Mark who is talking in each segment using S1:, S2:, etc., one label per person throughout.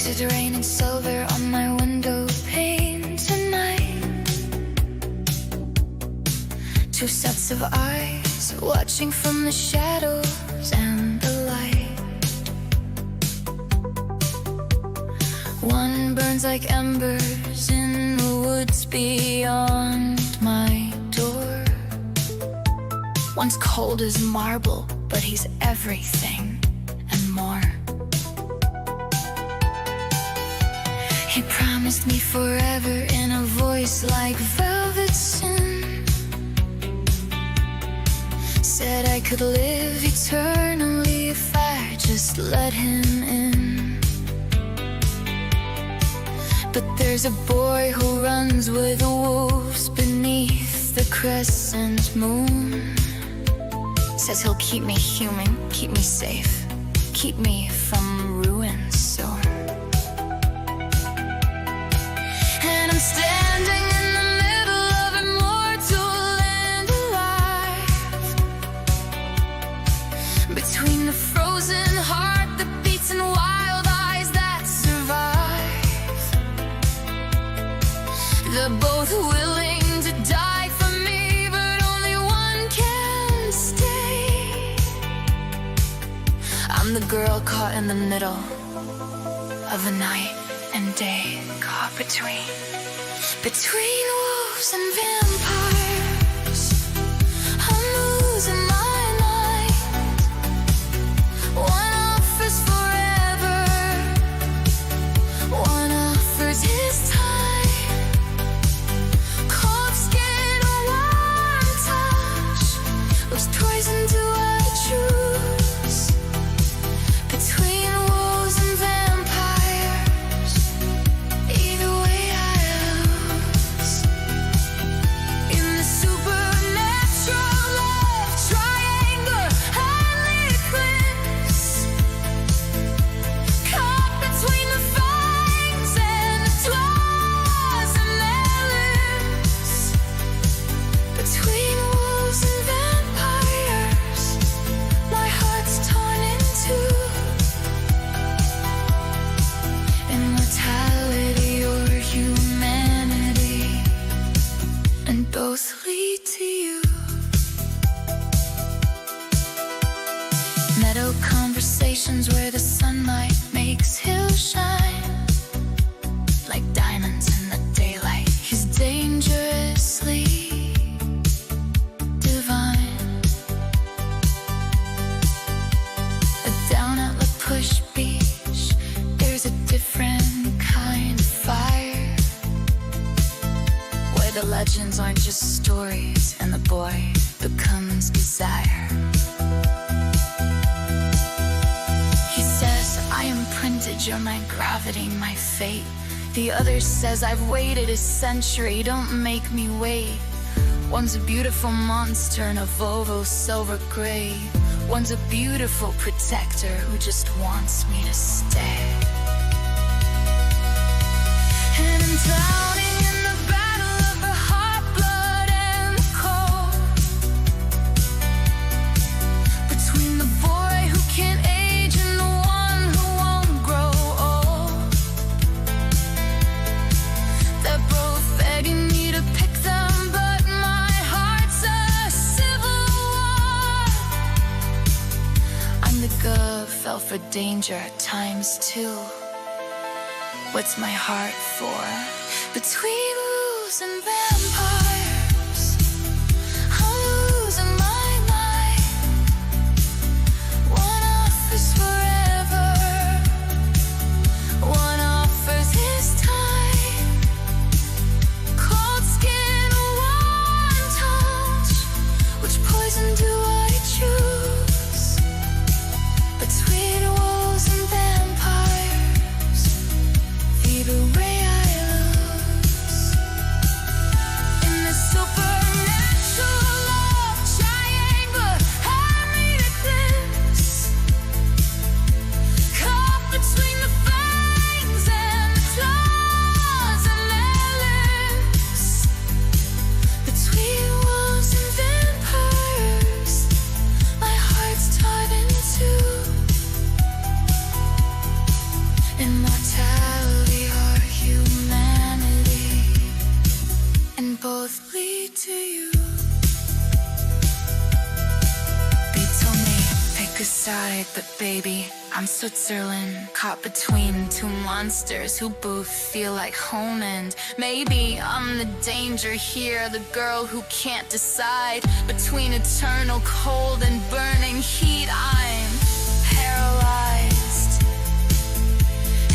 S1: Is it raining silver on my window pane tonight? Two sets of eyes watching from the shadows and the light. One burns like embers in the woods beyond my door. One's cold as marble, but he's everything and more. He promised me forever in a voice like velvet sin. Said I could live eternally if I just let him in. But there's a boy who runs with the wolves beneath the crescent moon. Says he'll keep me human, keep me safe, keep me from ruin soon. And I'm standing in the middle of immortal and alive, between the frozen heart that beats and wild eyes that survive. They're both willing to die for me, but only one can stay. I'm the girl caught in the middle of a night and day, caught between wolves and vampires. I'm losing my mind. One offers forever, one offers his time. Cold skin, a warm touch, which poison do I choose? Between wolves and vampires, either way I lose. In the supernatural love triangle, highly eclipse, caught between the fangs and the claws and their lips. Between wolves and vampires, my heart's torn in two. Immortality or humanity, and both lead to you. Meadow conversations where the sunlight makes hills shine like diamonds in the daylight. He's dangerously divine. Down at La Push Beach, there's a different kind of fire, where the legends aren't just stories and the boy becomes desire. He says, I am printed, you're my gravity, my fate. The other says, I've waited a century, don't make me wait. One's a beautiful monster in a Volvo silver gray. One's a beautiful protector who just wants me to stay. And I'm drowning in the battle of the hot blood and the cold, between the boy who can't age and the one who won't grow old. They're both begging me to pick them, but my heart's a civil war. I'm the girl who fell for danger times two. What's my heart for? Between wolves and vampires, I'm losing my mind. One offers forever, one offers his time. Cold skin, a warm touch, which poison do I choose? Between wolves and vampires, either way I lose. side, but baby, I'm Switzerland, caught between two monsters who both feel like home. And maybe I'm the danger here, the girl who can't decide between eternal cold and burning heat. I'm paralyzed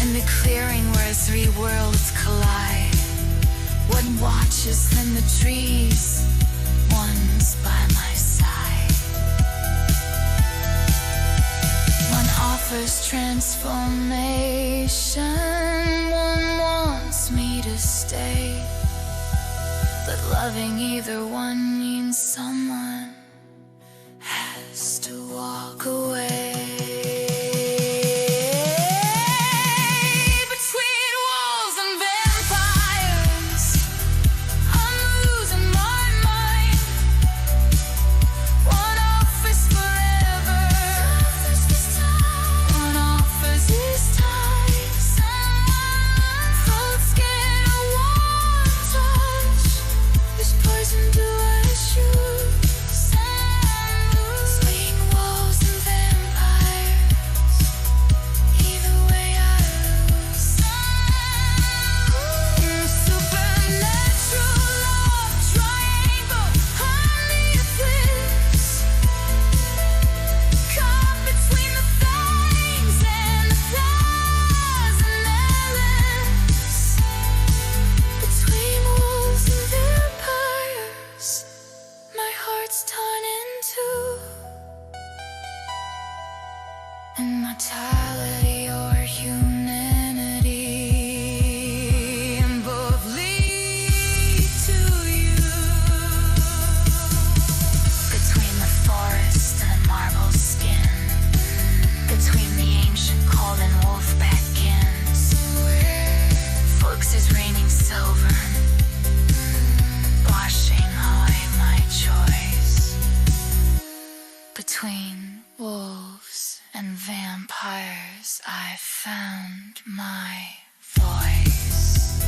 S1: in the clearing where three worlds collide. One watches in the trees, one's by my side. One offers transformation, one wants me to stay. But loving either one means someone has to walk away. Immortality or humanity, and both lead to you. Between the forest and the marble skin, between the ancient cold and wolfback gins, Folks is raining silver, washing away my choice. Between wolves and vampires, I found my voice.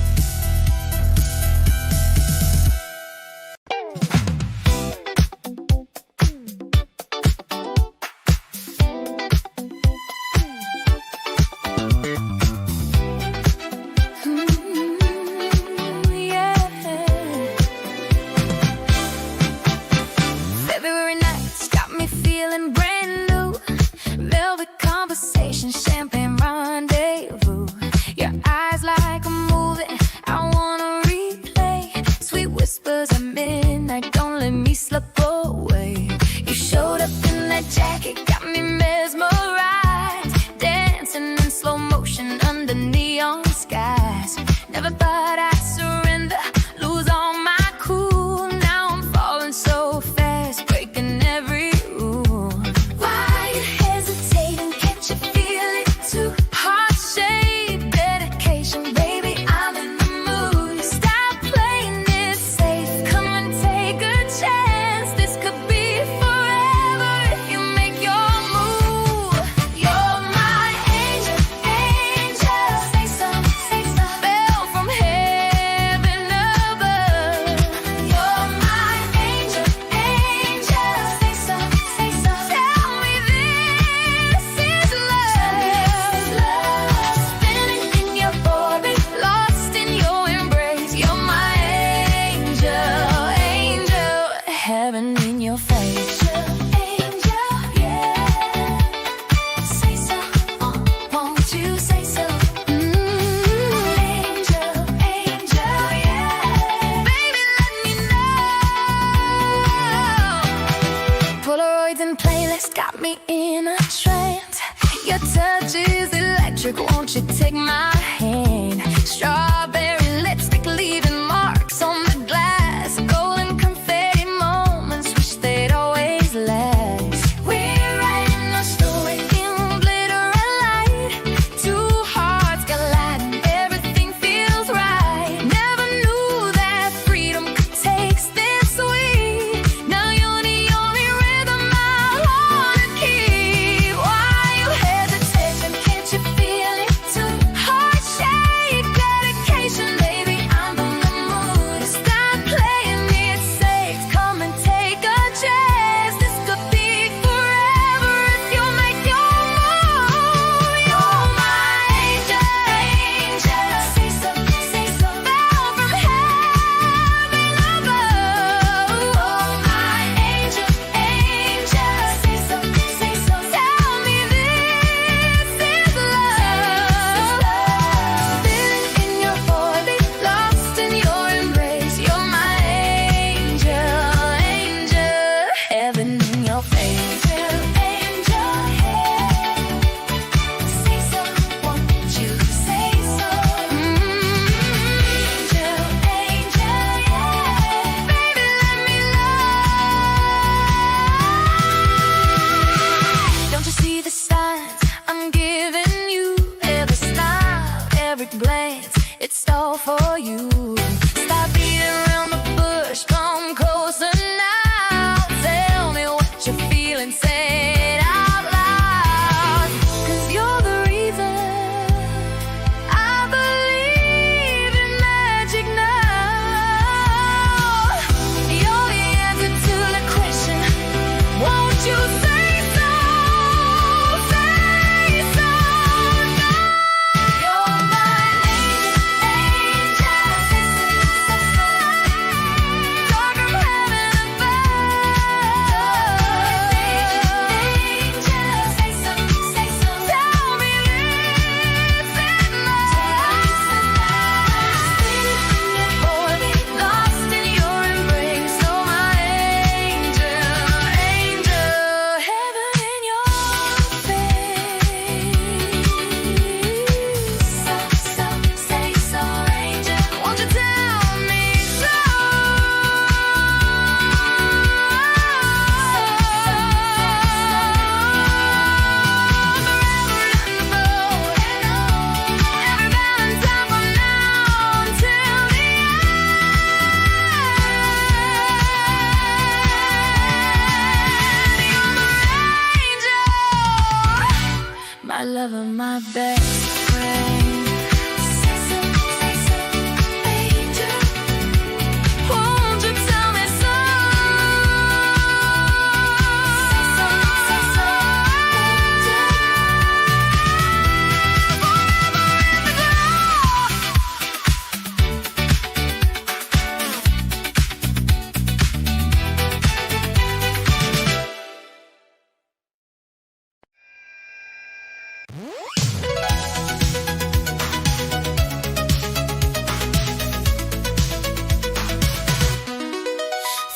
S1: February nights got me feeling brand new. Velvet conversation, champagne rendezvous. Your eyes like a movie, I wanna replay. Sweet whispers at midnight, don't let me slip away. You showed up in that jacket, got me mesmerized. Dancing in slow motion under neon skies. Never thought I'd surrender, lose all my cool. Now I'm falling so fast, breaking every rule. Why you hesitating? Can't you feel it too? Heart shape, dedication, baby, I'm in the mood. Stop playing it safe, come and take a chance. This could be forever if you make your move. You're my angel, angel. Say something, say something. Fell from heaven above. You're my angel, angel. Say something, say something. Tell me this is love. Spinning in your orbit, lost in your embrace. You're my angel, angel. Heaven in your face. Angel, yeah. Say so, won't you say so? Angel, angel, yeah. Baby, let me know. Polaroids and playlists got me in a trance. Your touch is electric, won't you take my hand? Strawberry lipstick leaving marks on the glass. Golden confetti moments, wish they'd always last. We're writing a story in glitter and light. Two hearts colliding, everything feels right. Never knew that freedom could taste this sweet. Now you're the only rhythm I wanna keep. Why you hesitation? Can't you feel it too? Heart shape, dedication, I love her, my best friend. Won't you tell me so?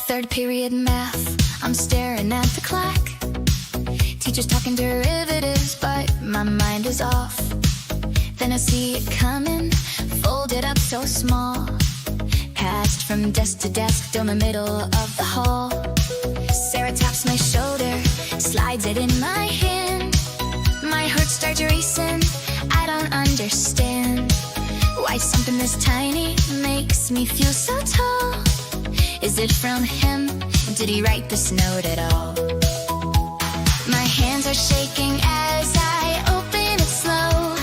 S1: Third period math, I'm staring at the clock. Teacher's talking derivatives, but my mind is off. Then I see it coming, folded up so small. Passed from desk to desk down the middle of the hall. Sarah taps my shoulder, slides it in my hand. My heart starts racing, I don't understand why something this tiny makes me feel so tall. Is it from him? Did he write this note at all? My hands are shaking as I open it slow,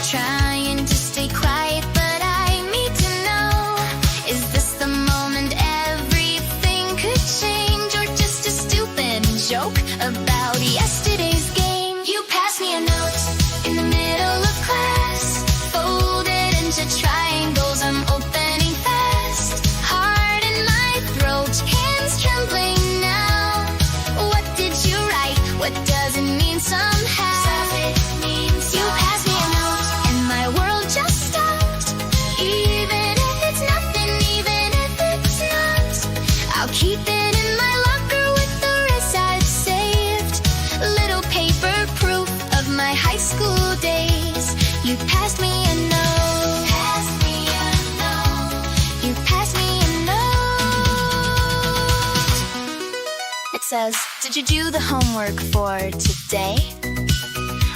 S1: trying to stay quiet, but I need to know. Is this the moment everything could change, or just a stupid joke about yesterday's game? You passed me a note in the middle of class, folded into triangles, I'm opening fast. Heart in my throat, hands trembling now. What did you write? What does it mean somehow? You passed me a note and my world just stopped. Even if it's nothing, even if it's not, I'll keep it in my locker with the rest I've saved. Little paper proof of my high school days. You passed me a note. Passed me a note. You passed me a note. It says, did you do the homework for today?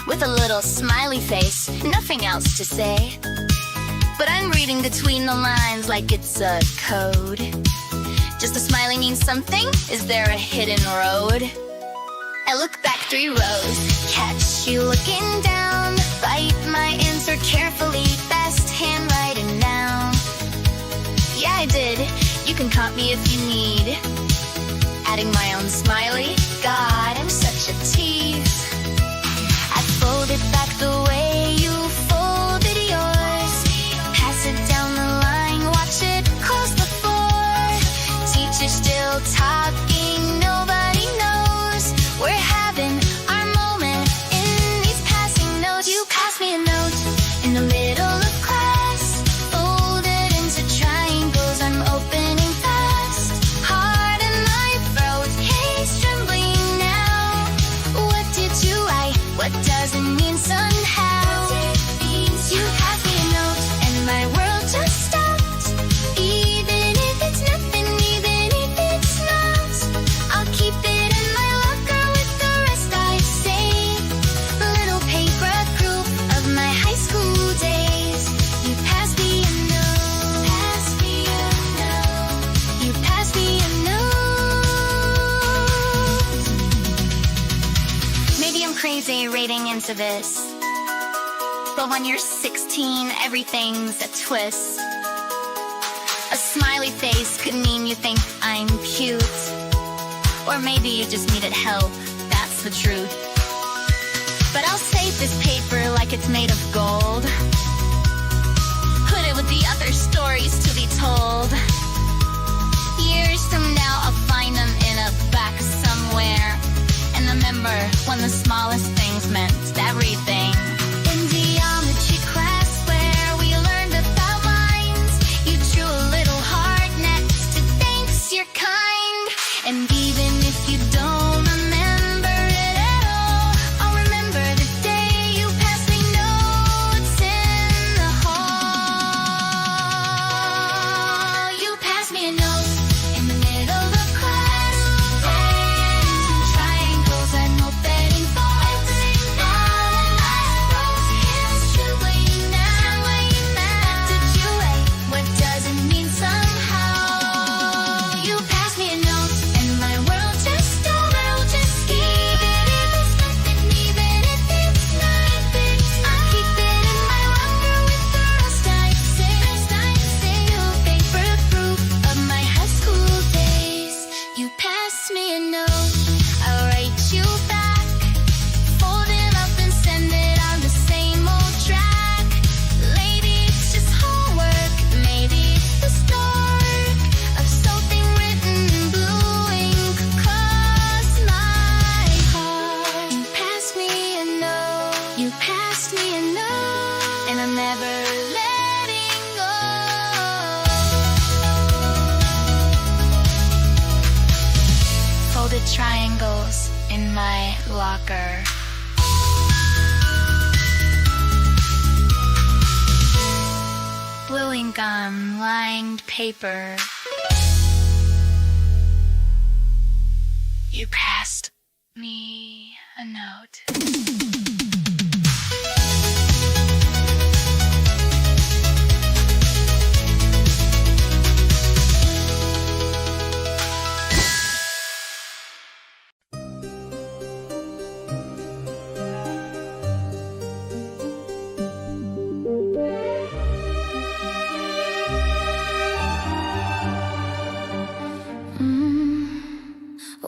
S1: With a little smiley face, nothing else to say. But I'm reading between the lines like it's a code. Just a smiley means something? Is there a hidden road? I look back 3 rows, catch you looking down. Bite my answer carefully, best handwriting now. Yeah, I did. You can copy me if you need. Adding my own smiley. God, I'm such a tease. I fold it back the way you folded yours. Pass it down the line, watch it cross the floor. Teacher still talking, nobody knows. We're having our moment in these passing notes. You passed me a note in the middle of class, folded into triangles, I'm opening fast. Heart in my throat, hands trembling now. What did you write? What does it mean somehow? You passed me a note and my world just stopped. Even if it's nothing, even if it's not, I'll keep it in my locker with the rest I saved. Little paper proof of my high school days. You passed me a note. Passed me a note. You passed me a note. Maybe I'm crazy reading into this, but when you're 16, everything's a twist. A smiley face could mean you think I'm cute, or maybe you just needed help, that's the truth. But I'll save this paper like it's made of gold, put it with the other stories to be told. Years from now I'll find them in a back somewhere, and remember when the smallest things meant everything. In geometry class where we learned about lines, you drew a little heart next to thanks, you're kind. And even if you don't remember it at all, I'll remember the day you passed me notes in the hall. You passed me a note in the middle of class, triangles, I'm opening fast. my locker. Blue gum lined paper. You passed me a note.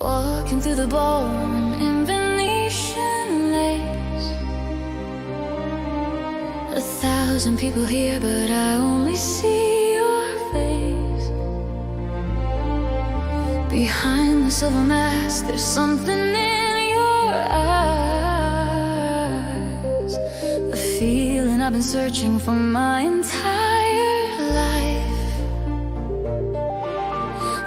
S1: Walking through the ballroom in Venetian lace. 1,000 people here, but I only see your face. Behind the silver mask, there's something in your eyes. A feeling I've been searching for my entire life.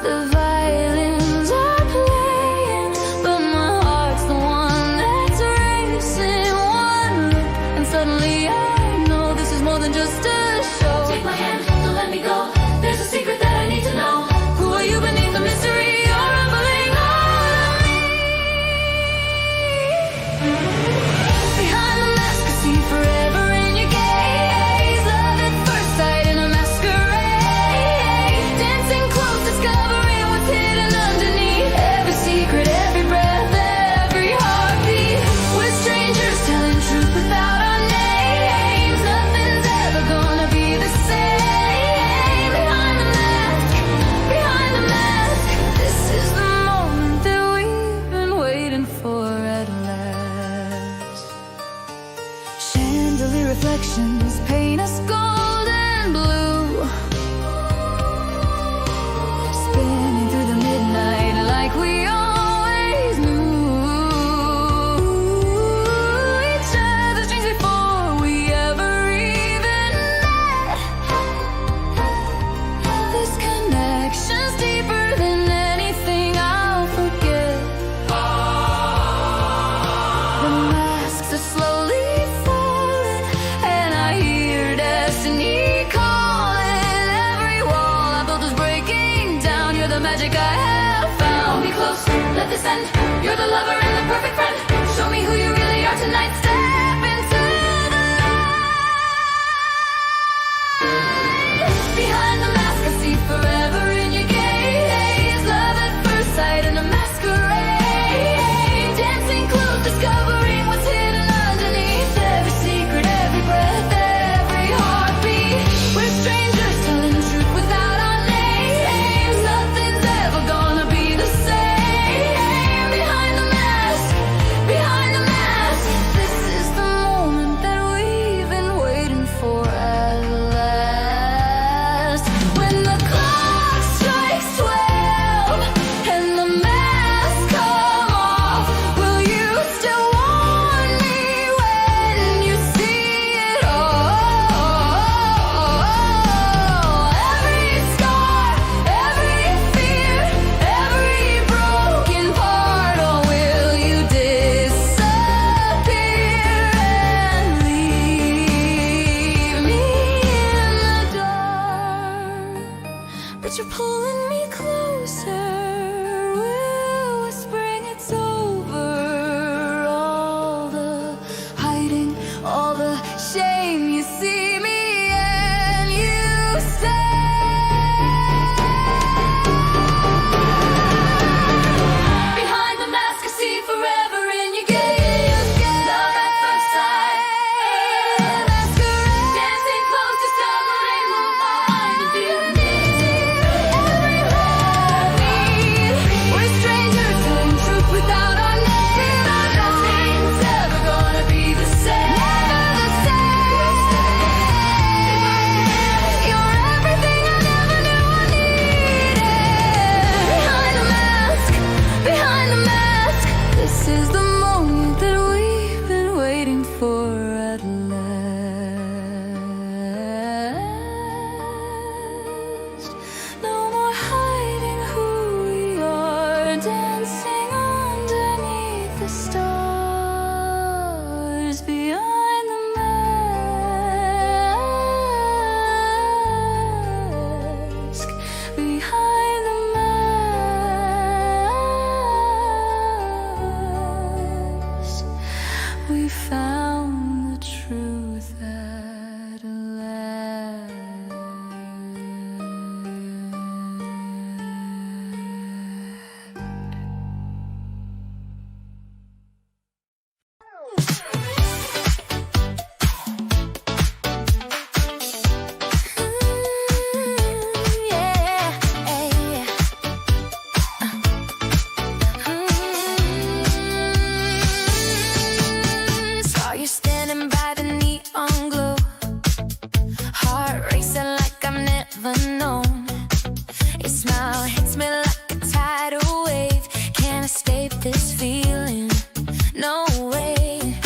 S1: The violins are playing, but my heart's the one that's racing. One look, and suddenly I know this is more than just a show. Take my hand, don't let me go. There's a secret that I need to know. Who are you beneath the mystery? You're rumbling all of me. Behind the mask, I see forever in your gaze. Love at first sight in a masquerade. Dancing close, discovering what's hidden underneath. Every secret, every breath, every heartbeat. We're strangers telling truth without our names. Nothing's ever gonna be the same. Behind the mask, behind the mask. This is the moment that we've been waiting for at last. Chandelier reflections paint us gold and blue. Spinning through the midnight like we always knew. Each other's dreams before we ever even met. This connection's deeper than anything I'll forget. The masks are slowly falling, and I hear destiny calling. Every wall I built is breaking down. You're the magic I have found. Hold me close, let this end. You're the lover and the perfect friend. Show me who you really are tonight. Step into the light. Behind the mask, I see forever in your gaze. Love at first sight in a masquerade. Dancing close, discovering what's hidden underneath. Every secret, every breath, every heartbeat. We're strangers telling truth without our names. Nothing's ever gonna be the same. Behind the mask, we found the truth at last. Saw you standing by the neon glow, heart racing like I've never known. Your smile hits me like a tidal wave, can't escape this feeling, no way.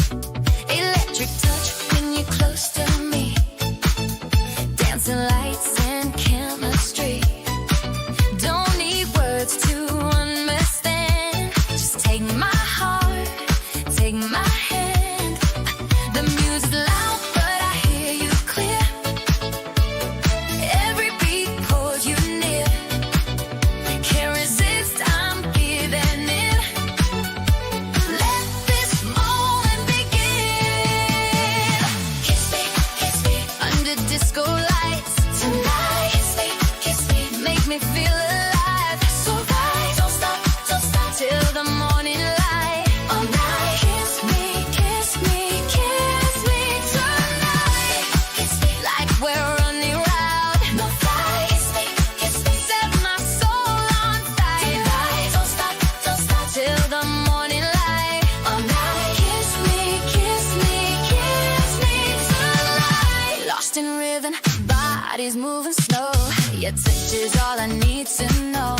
S1: Electric touch when you're close to me, dancing lights and chemistry. Don't need words to understand, just take my heart, take my hand. The music's loud but I hear you clear, every beat pulls you near. Can't resist, I'm giving in. Let this moment begin. Kiss me under disco lights tonight. Kiss me, make me feel alive. So right, don't stop till the morning light. All night, kiss me tonight. Like we're running wild. No fight. Set my soul on fire. Don't stop till the morning light. All night, kiss me tonight. Lost in rhythm, bodies moving slow. Your touch is all I need to know.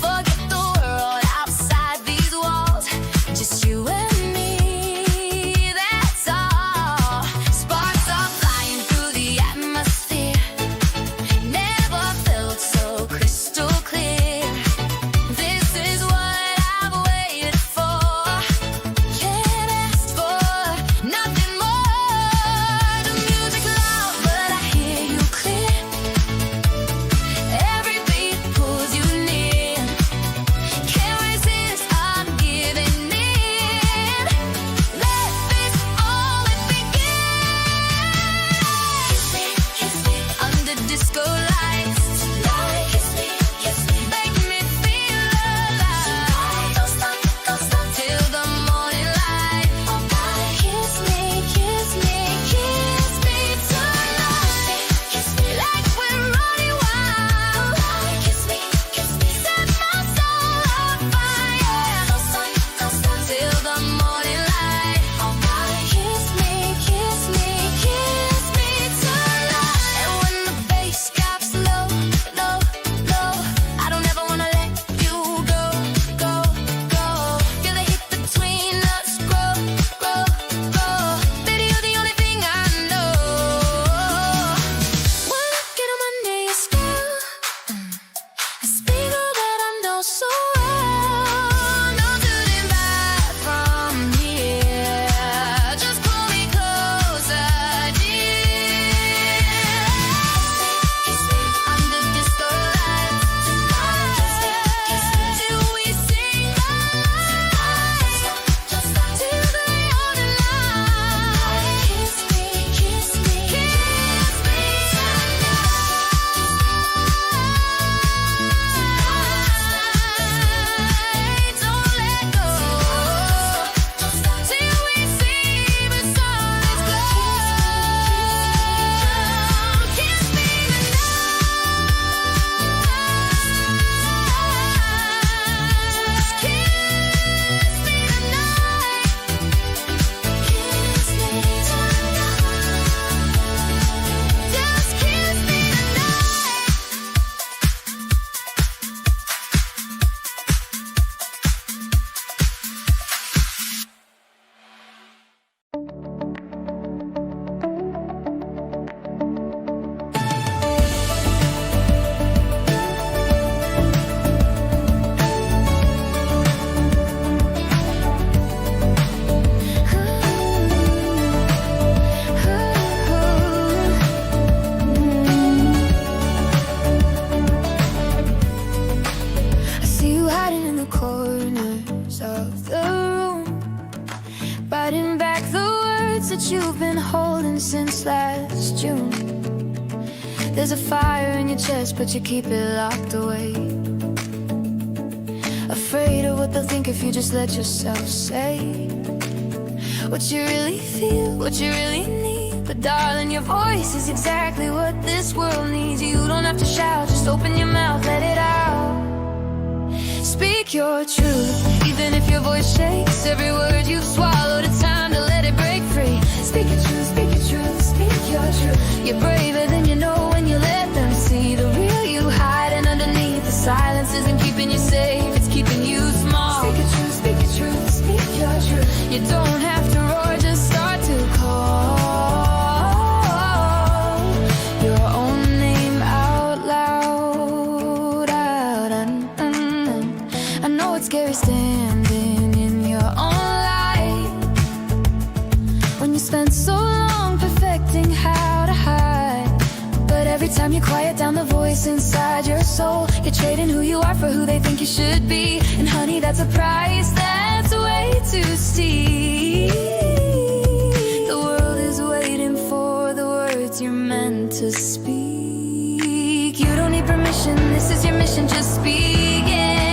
S1: Forget the world outside these walls, just you and me, that's all. Sparks are flying through the atmosphere, never felt so crystal clear. This is what I've waited for, can't ask for nothing more. The music loud but I hear you clear, every beat pulls writing back the words that you've been holding since last June. There's a fire in your chest, but you keep it locked away. Afraid of what they'll think if you just let yourself say what you really feel, what you really need. But darling, your voice is exactly what this world needs. You don't have to shout, just open your mouth, let it out. Speak your truth, even if your voice shakes. Every word you've swallowed, it's time to let it break free. Speak your truth, speak your truth, speak your truth. You're braver than you know when you let them see the real you hiding underneath. The silence isn't keeping you safe, it's keeping you small. Speak your truth, speak your truth, speak your truth. You don't have to roar, just start to call your own name out loud. I know it's scary standing in your own light when you spend so long perfecting how to hide. But every time you quiet down the voice inside your soul, you're trading who you are for who they think you should be. And honey, that's a price that's way too steep. The world is waiting for the words you're meant to speak. You don't need permission, this is your mission, just speak it.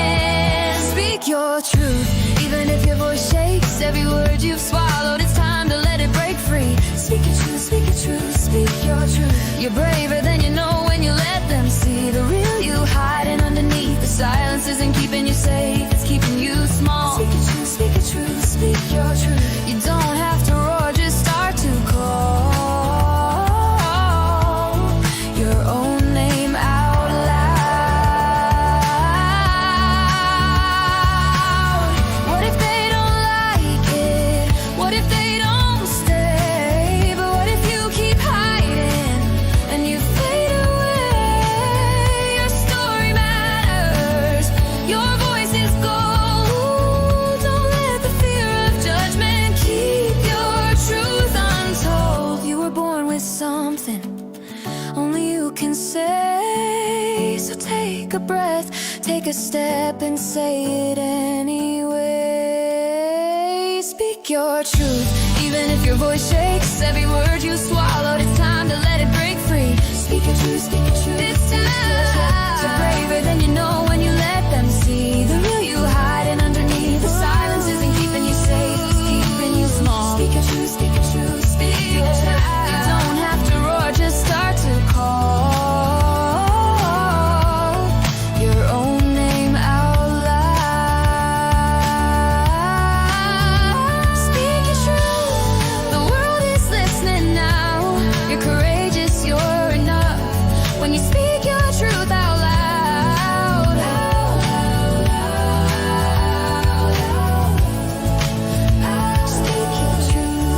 S1: Speak your truth, even if your voice shakes. Every word you've swallowed, it's time to let it break free. Speak your truth, speak your truth, speak your truth. You're braver than you know when you let them see the real you hiding underneath. The silence isn't keeping you safe, it's keeping you small. Speak your truth, speak your truth, speak your truth. You don't have to roar, just start to call your own name out loud. What if they don't like it? What if they don't stay? But what if you keep hiding and you fade away? Your story matters, your voice is gold. Don't let the fear of judgment keep your truth untold. You were born with something only you can say. So take a breath, take a step and say it anyway. Speak your truth, even if your voice shakes. Every word you swallowed, it's time to let it break free. Speak your truth, speak your truth. It's time. You're braver than you know when you let them see the real you hiding underneath. The silence isn't keeping you safe, it's keeping you small. Speak your truth, speak your truth, speak your truth. You don't have to roar, just start to call your own name out loud. Speak your truth, the world is listening now. You're courageous, you're enough when you speak your truth out loud. Speak your truth,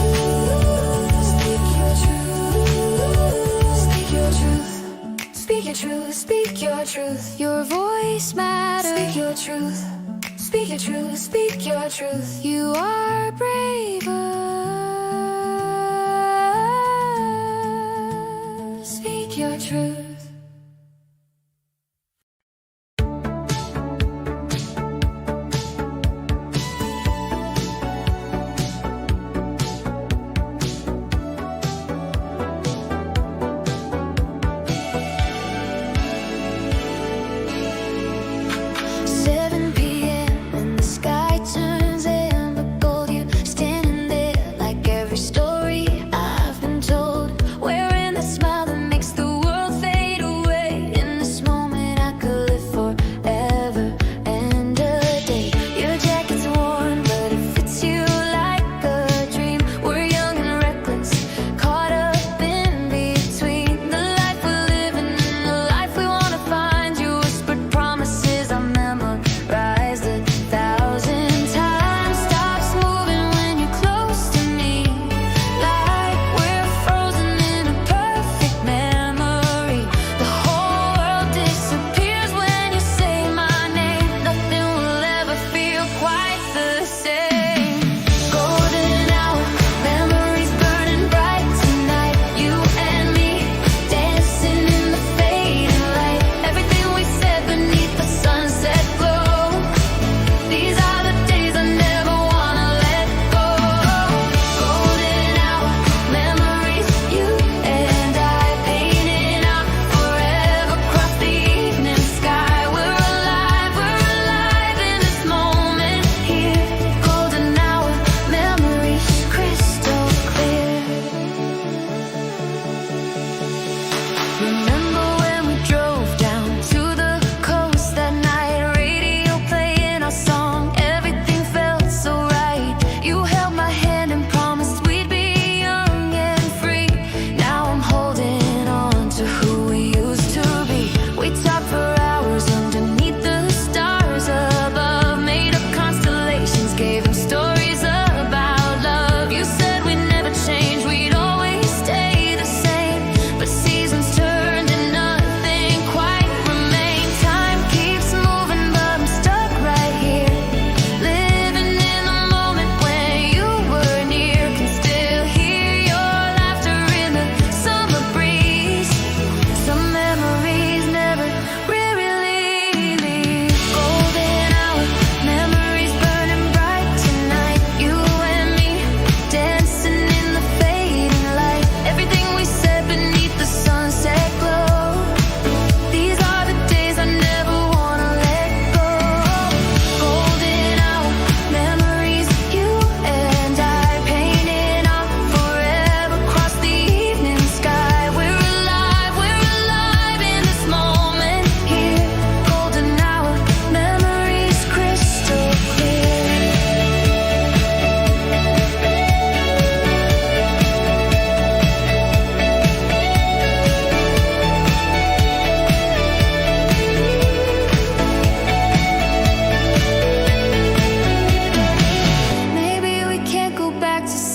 S1: speak your truth, speak your truth. Speak your truth, speak your truth. Your voice matters. Speak your truth, speak your truth, speak your truth. You are braver. Speak your truth. P.M. and the sky turns amber gold. You stand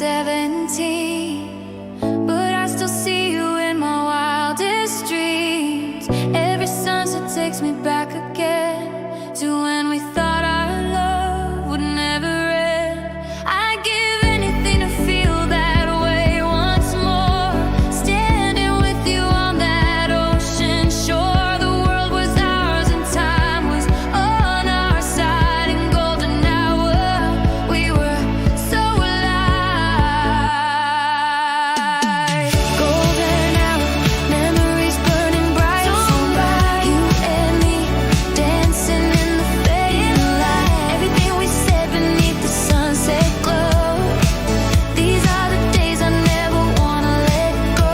S1: 17, but I still see you in my wildest dreams. Every sunset takes me back again to when we thought our love would never end. I'd give anything to feel that way once more, standing with you on that ocean shore. The world was ours and time was on our side. In golden hour, we were so alive. Golden hour, memories burning bright, so bright. You and me dancing in the fading light. Everything we said beneath the sunset glow. These are the days I never wanna let go.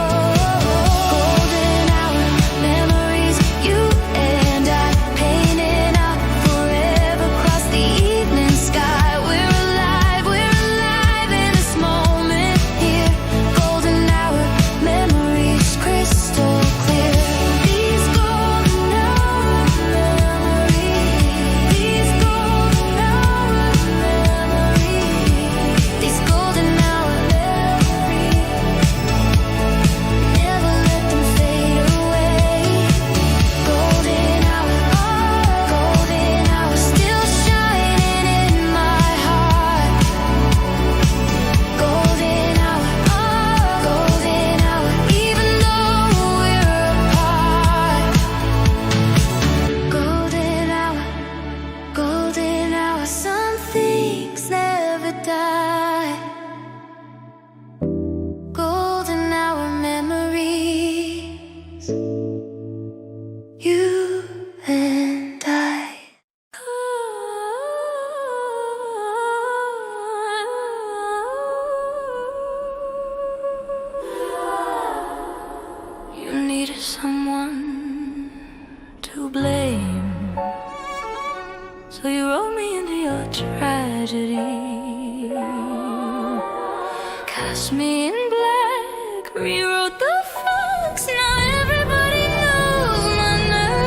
S1: Golden hour, memories, you and I painting out forever across the evening sky. We're alive in this moment here. Golden hour, memories crystal clear. These golden hour memories. These golden hour memories. These golden hour memories. Never let them fade away. Golden hour, still shining in my heart. Golden hour, even though we're apart. Golden hour, some things never die. Golden hour memories, you and I. You needed someone to blame, so you wrote me into your tragedy. Cast me in black, rewrote the facts. Now everybody knows my name.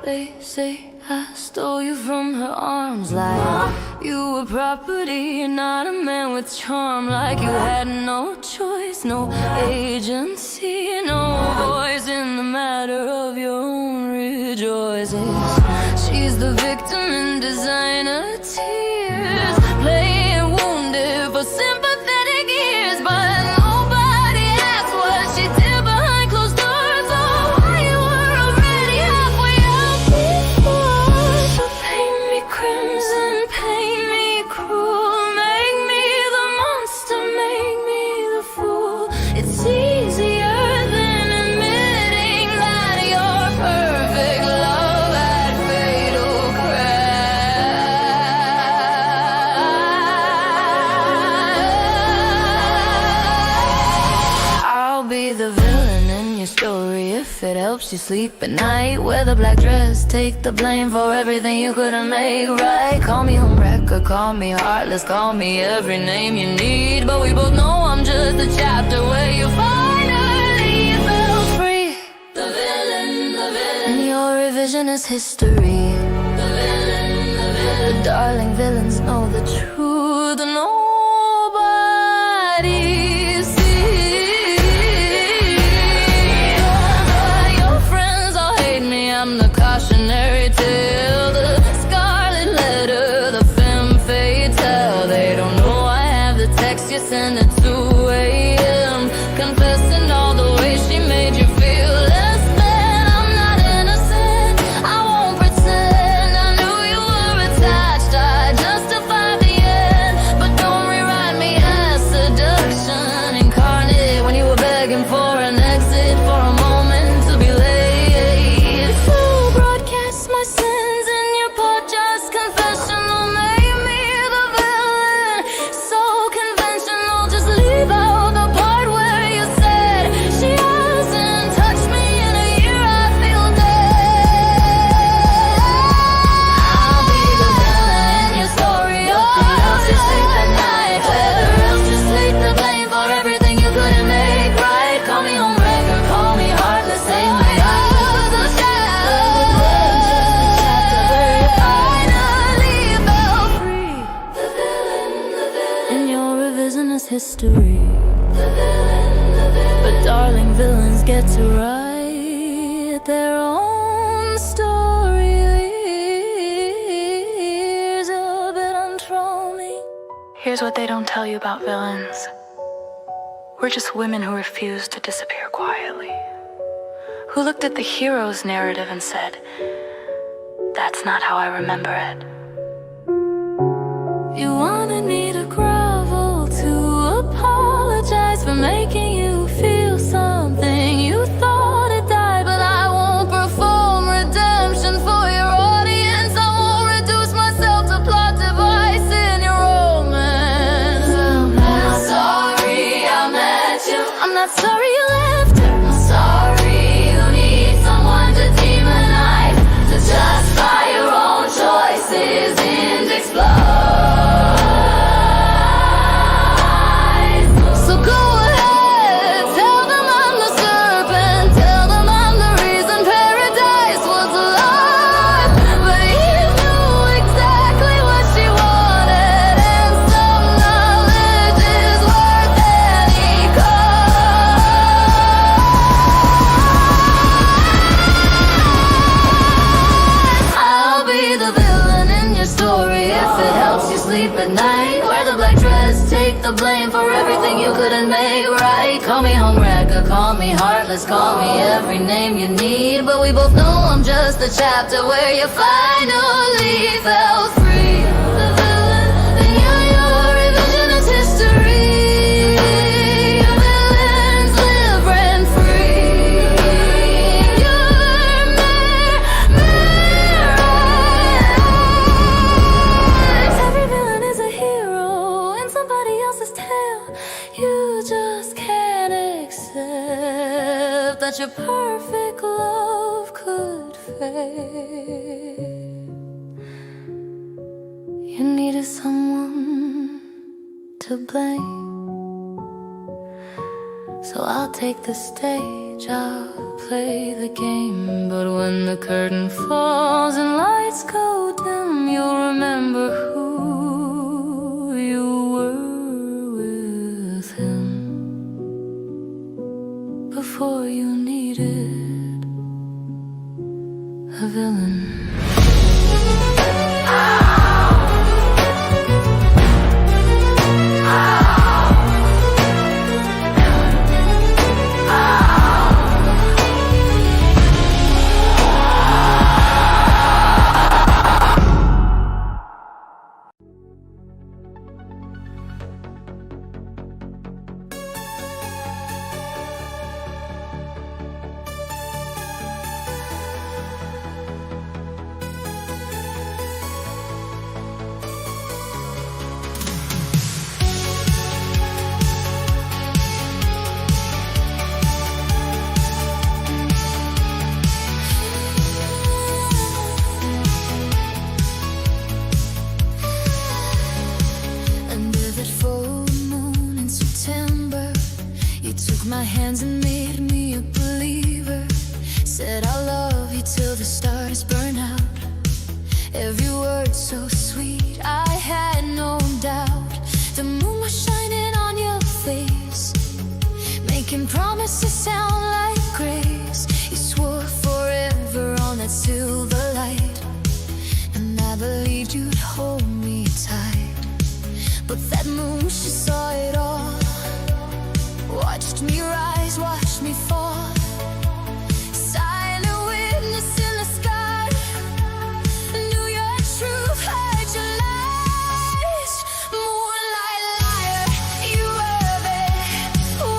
S1: They say I stole you from her arms, like you were property and not a man with charm. Like you had no choice, no agency, no voice in the matter of your own rejoicings. She's the victim in designer tears, playing wounded for sympathetic ears. But nobody asked what she did behind closed doors, or why you were already halfway out before. So paint me crimson, paint me cruel, make me the monster, make me the fool. It's easier than admitting that your perfect love had fatal crash. I'll be the villain in your story if it helps you sleep at night. Wear the black dress, take the blame for everything you couldn't make right. Call me homewrecker, call me heartless, call me every name you need. But we both know I'm just the chapter where you finally felt free. The villain, and your revisionist history. The villain, the darling villains know the truth. Nobody sees. Your friends all hate me, I'm the cautionary tale, the scarlet letter, the femme fatale. They don't know I have the text you send at 2 a.m. confessing all the ways she made you feel less than. I'm not innocent, I won't pretend. I knew you were attached, I justified the end. But don't rewrite me as seduction incarnate, when you were begging for an exit, for a moment to be late. So broadcast my sins in your podcast confessional, make me the villain. So conventional, just history. But darling, villains get to write their own story. Here's a bit untrolling. Here's what they don't tell you about villains. We're just women who refuse to disappear quietly, who looked at the hero's narrative and said, "That's not how I remember it." You wanted me to grovel, to apologize for making you feel something you thought it died, but I won't perform redemption for your audience. I won't reduce myself to plot device in your romance. I'm sorry I met you. I'm not sorry you left. I'm sorry you need someone to demonize, to justify your own choices and explode. The blame for everything you couldn't make right. Call me home wrecker, call me heartless, call me every name you need, but we both know I'm just the chapter where you finally fell free. The villain, and you're your revisionist history. Villains live rent free. You're mirrors. Every villain is a hero in somebody else's tale. You just can't accept that your perfect love could fade. You needed someone to blame, so I'll take the stage, I'll play the game. But when the curtain falls and lights go dim, you'll remember who you were with him before you needed a villain. My hands and made me a believer. Said I love you till the stars burn out. Every word so sweet, I had no doubt. The moon was shining on your face, making promises sound like grace. You swore forever on that silver light, and I believed you'd hold me tight. But that moon, she saw it all. Watched me rise, watched me fall. Silent witness in the sky. Knew your truth, heard your lies. Moonlight liar, you were there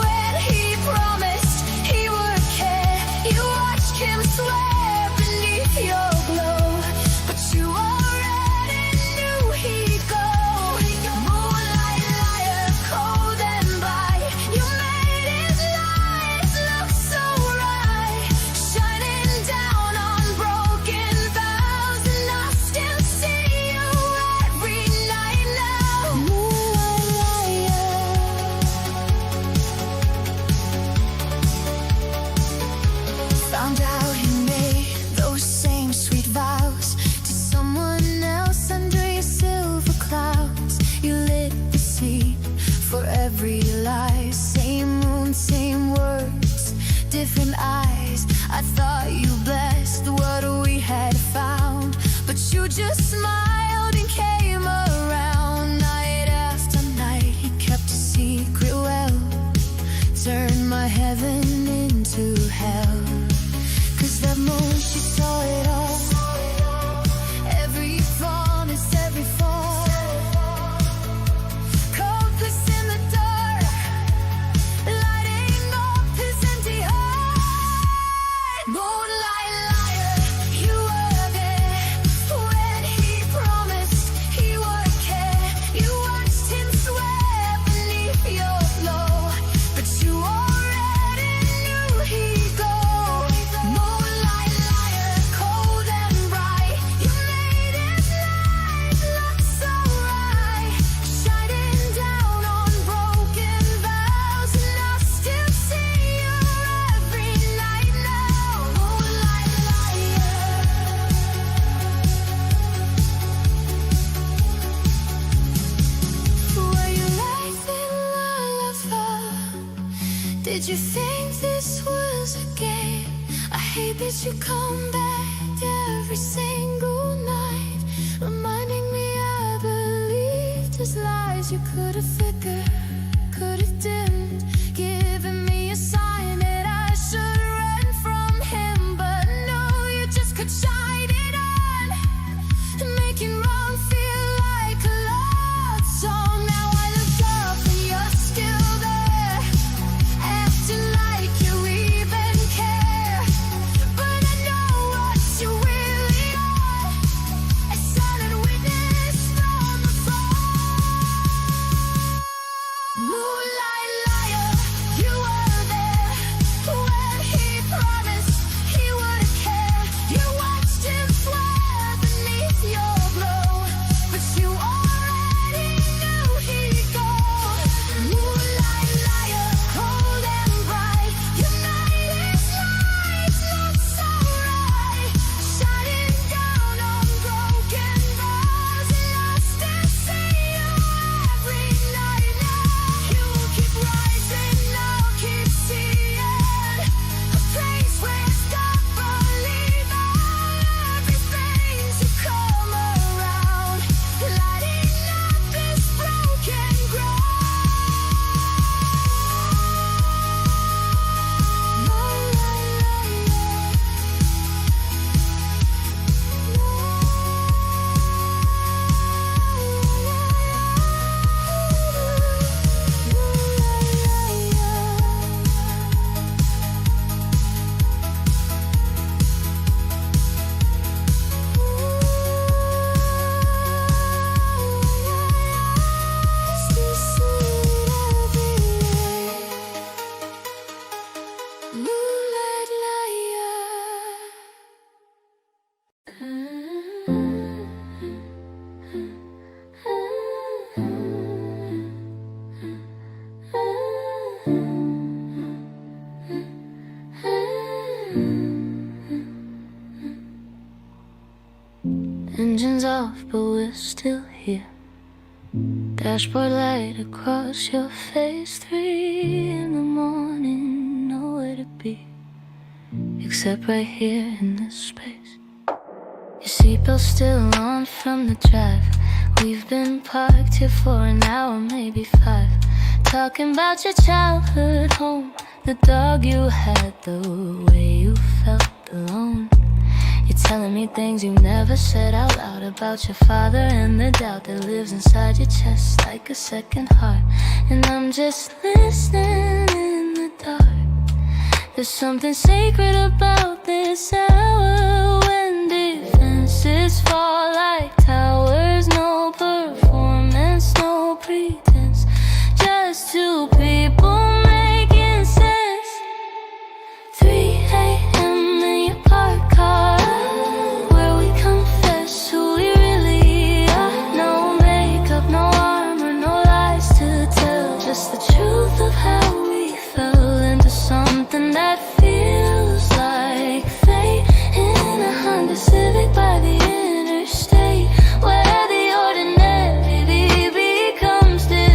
S1: when he promised he would care. You watched him swear beneath your glow, but you already knew he'd go. Moonlight liar, cold and blind. You made his lies look so every lie. Same moon, same words, different eyes. I thought you blessed what we had found, but you just smiled and came around. Night after night, he kept a secret well, turned my heaven into hell. 'Cause that moon, she saw it all. Every fondness, every fall. Compass in the dark, lighting up his empty heart. Moonlight liar, you were there when he promised he would care. You watched him swear beneath your blow, but you already knew he'd go. Moonlight liar, cold and bright, you made his life look so right. Shining down on broken vows, and I still see you every night now. Moonlight liar. Were you like that lullaby? Did you think this was a game? I hate that you come back every single night, reminding me I believed his lies. You could have flickered, could have dimmed, given me a sign that I should run from him. But no, you just could shine it on, making wrong feel like a love song. Now I look up and you're still there, acting like you even care. But I know what you really are, a silent witness from afar. Moonlight liar, you were there when he promised he would care. You watched him swear beneath your blow, but you already knew he'd go. Moonlight liar, cold and bright, you made his life look so right. Shining down on broken vows, and I still see you every night now. You keep rising, I'll keep seeing a place where you stop believing everything to come around, lighting up this broken ground. Moonlight liar. Engines off, but we're still here. Dashboard light across your face. 3 in the morning, nowhere to be except right here in this space. Your seatbelt's still on from the drive. We've been parked here for an hour, maybe 5. Talking about your childhood home, the dog you had, the way you felt alone. You're telling me things you never said out loud about your father, and the doubt that lives inside your chest like a second heart. And I'm just listening in the dark. There's something sacred about this hour, when defenses fall like towers. No performance, no pretense, just two people making sense. 3 a.m. in your parked car, where we confess who we really are. No makeup, no armor, no lies to tell, just the truth of how we fell into something that feels like fate. In a Honda Civic by the interstate, where the ordinary becomes this.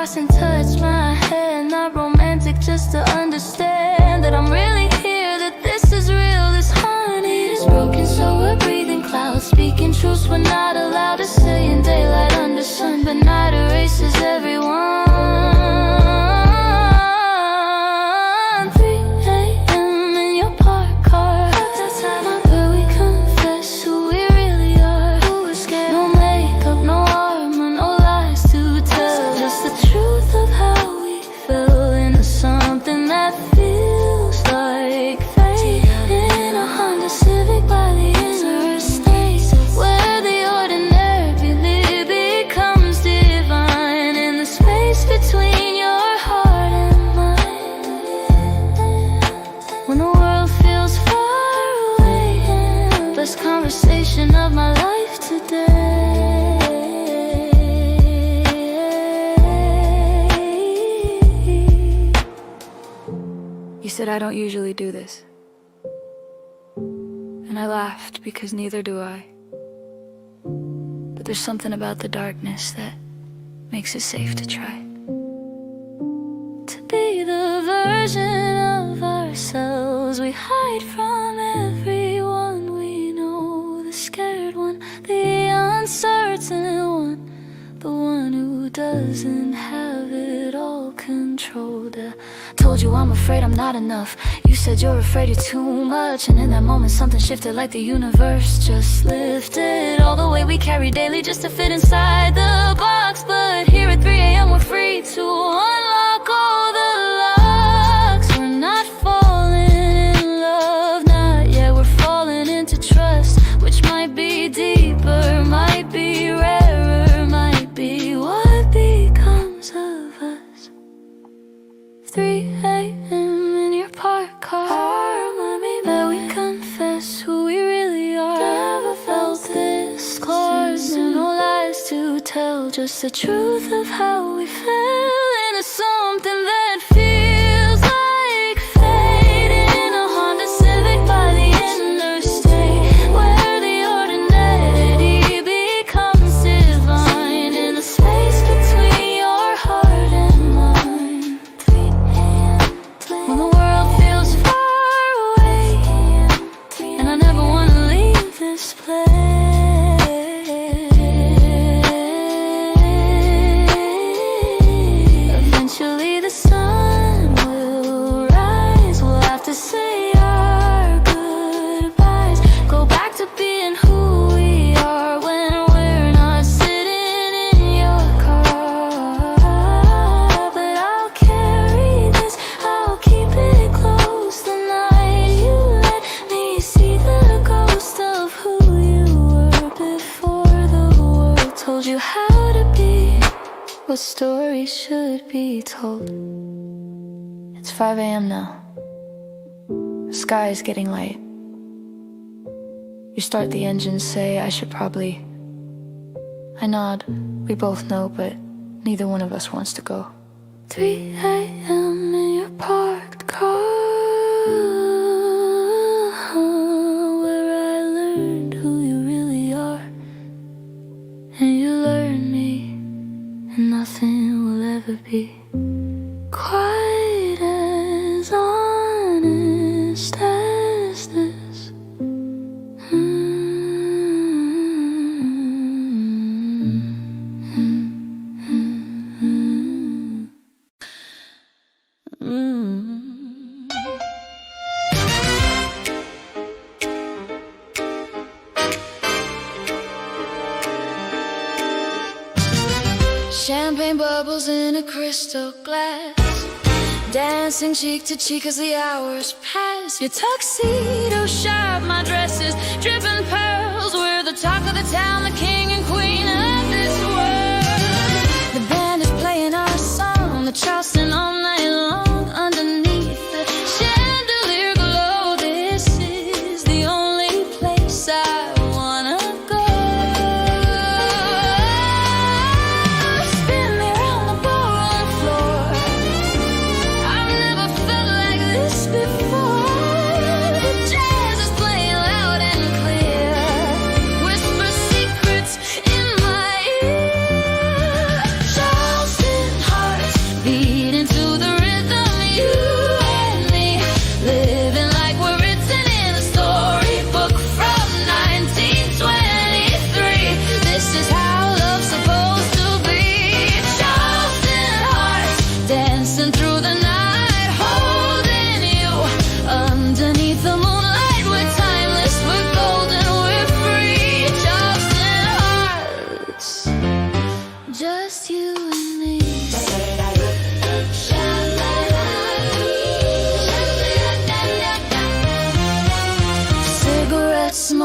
S2: across and touch my head. Not romantic, just to understand that I'm really here, that this is real. This honey is broken, so we're breathing clouds, speaking truths we're not allowed to say in daylight under sun, but night erases everyone. 3 a.m. in your parked car, where we confess who we really are. Who we're scared, no makeup, no armor, no lies to tell, just the truth of how we fell into something that feels like fate. In a Honda Civic by the interstate, where the ordinary becomes divine, in the space between your heart and mine. When the world feels far away, best conversation of my life today. You said I don't usually do this, and I laughed because neither do I. But there's something about the darkness that makes it safe to try. To be the version of ourselves we hide from everyone we know. The scared one, the uncertain one, the one who doesn't have it all controlled. Told you I'm afraid I'm not enough. You said you're afraid you're too much. And in that moment something shifted, like the universe just lifted. All the weight we carry daily just to fit inside the box. But here at 3 a.m. we're free to unlock all the locks. We're not falling in love, not yet. We're falling into trust, which might be deeper, might be rarer, might be what becomes of us. 3 a.m. in your parked car, where we confess who we really are. Never felt this close, and no lies to tell, just the truth of how we fell into something that feels like fate. In a Honda Civic by the interstate, where the ordinary becomes divine, in the space between your heart and mine. When the world feels far away, and I never want to leave this place. Eventually the sun will rise. We'll have to say our goodbyes, go back to being who we are when we're not sitting in your car. But I'll carry this, I'll keep it close. The night you let me see the ghost of who you were before the world told you how to be, what stories should be told. It's 5 a.m. now. The sky is getting light. You start the engine, say I should probably. I nod. We both know, but neither one of us wants to go. 3 a.m. in your parked car, where I learned who you really are, and you learned me, and nothing will ever be quite as honest as this.
S1: Champagne bubbles in a crystal glass, dancing cheek to cheek as the hours pass. Your tuxedo shop, my dresses, dripping pearls. We're the talk of the town, the king and queen of this world. The band is playing our song, the Charleston all night long, underneath the chandelier glow. This is the only place I wanna go. Spin me round the ballroom floor. I've never felt like this before. The jazz is playing loud and clear, whisper secrets in my ear. Charleston heart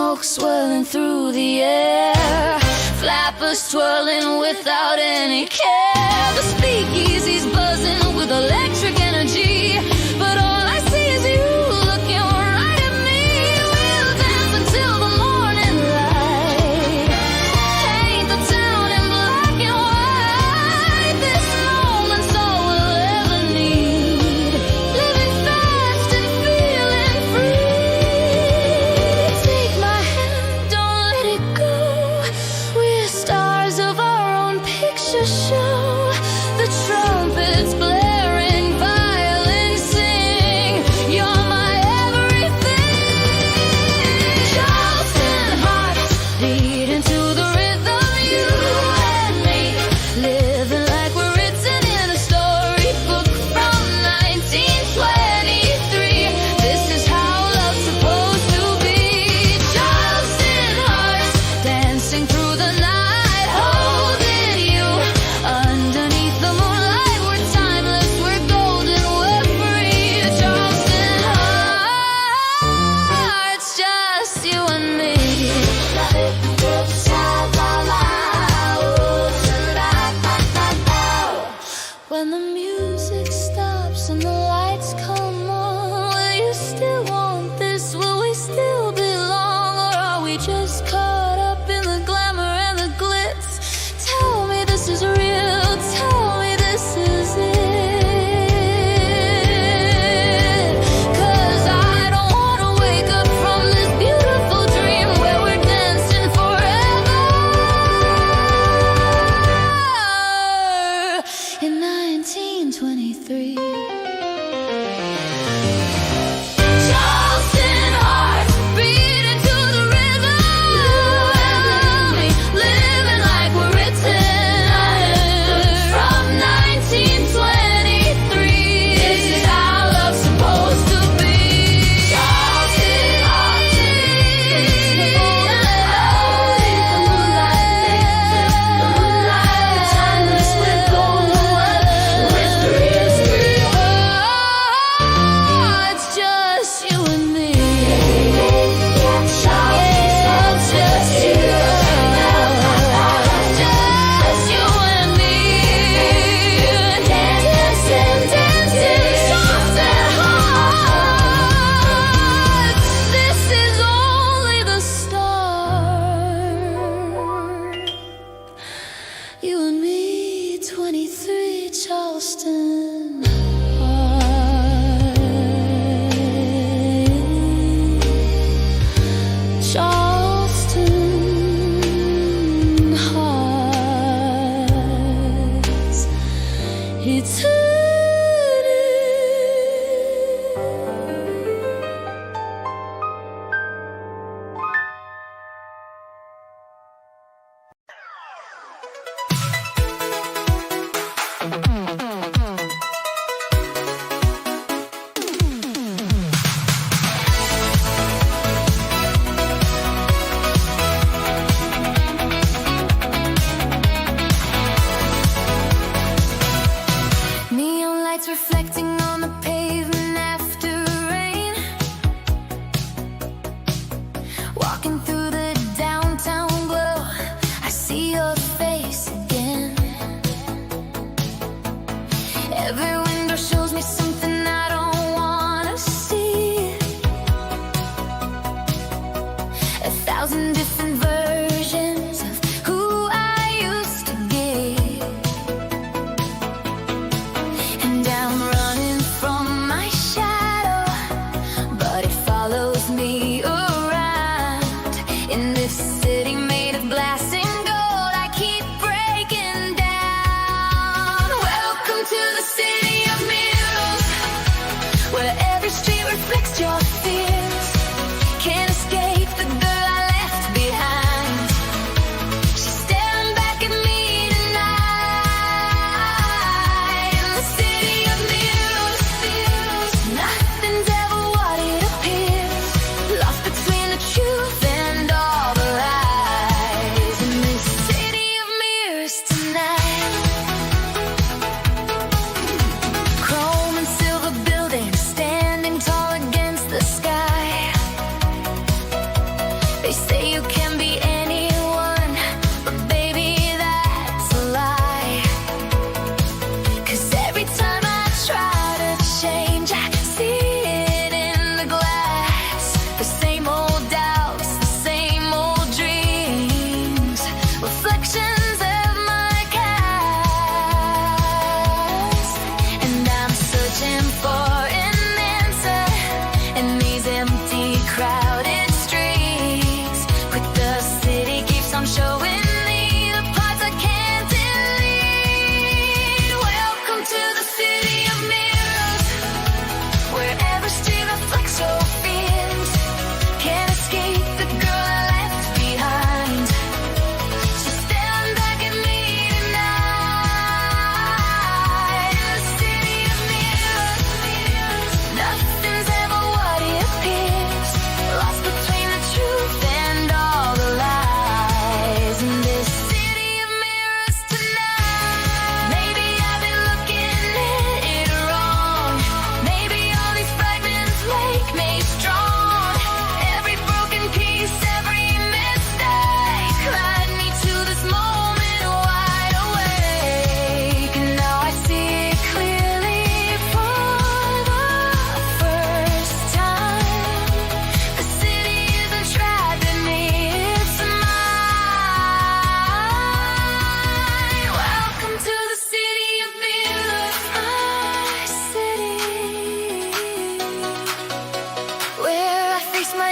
S2: smoke swirling through the air, flappers twirling without any care. The speakeasy's buzzing with electric energy, but all I see is you looking right at me. We'll dance until the morning light, paint the town in black and white. This moment's all we'll ever need, living fast and feeling free. Take my hand, don't let it go. We're stars of our own picture show. The trumpets blaring.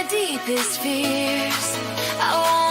S1: deepest fears. I won't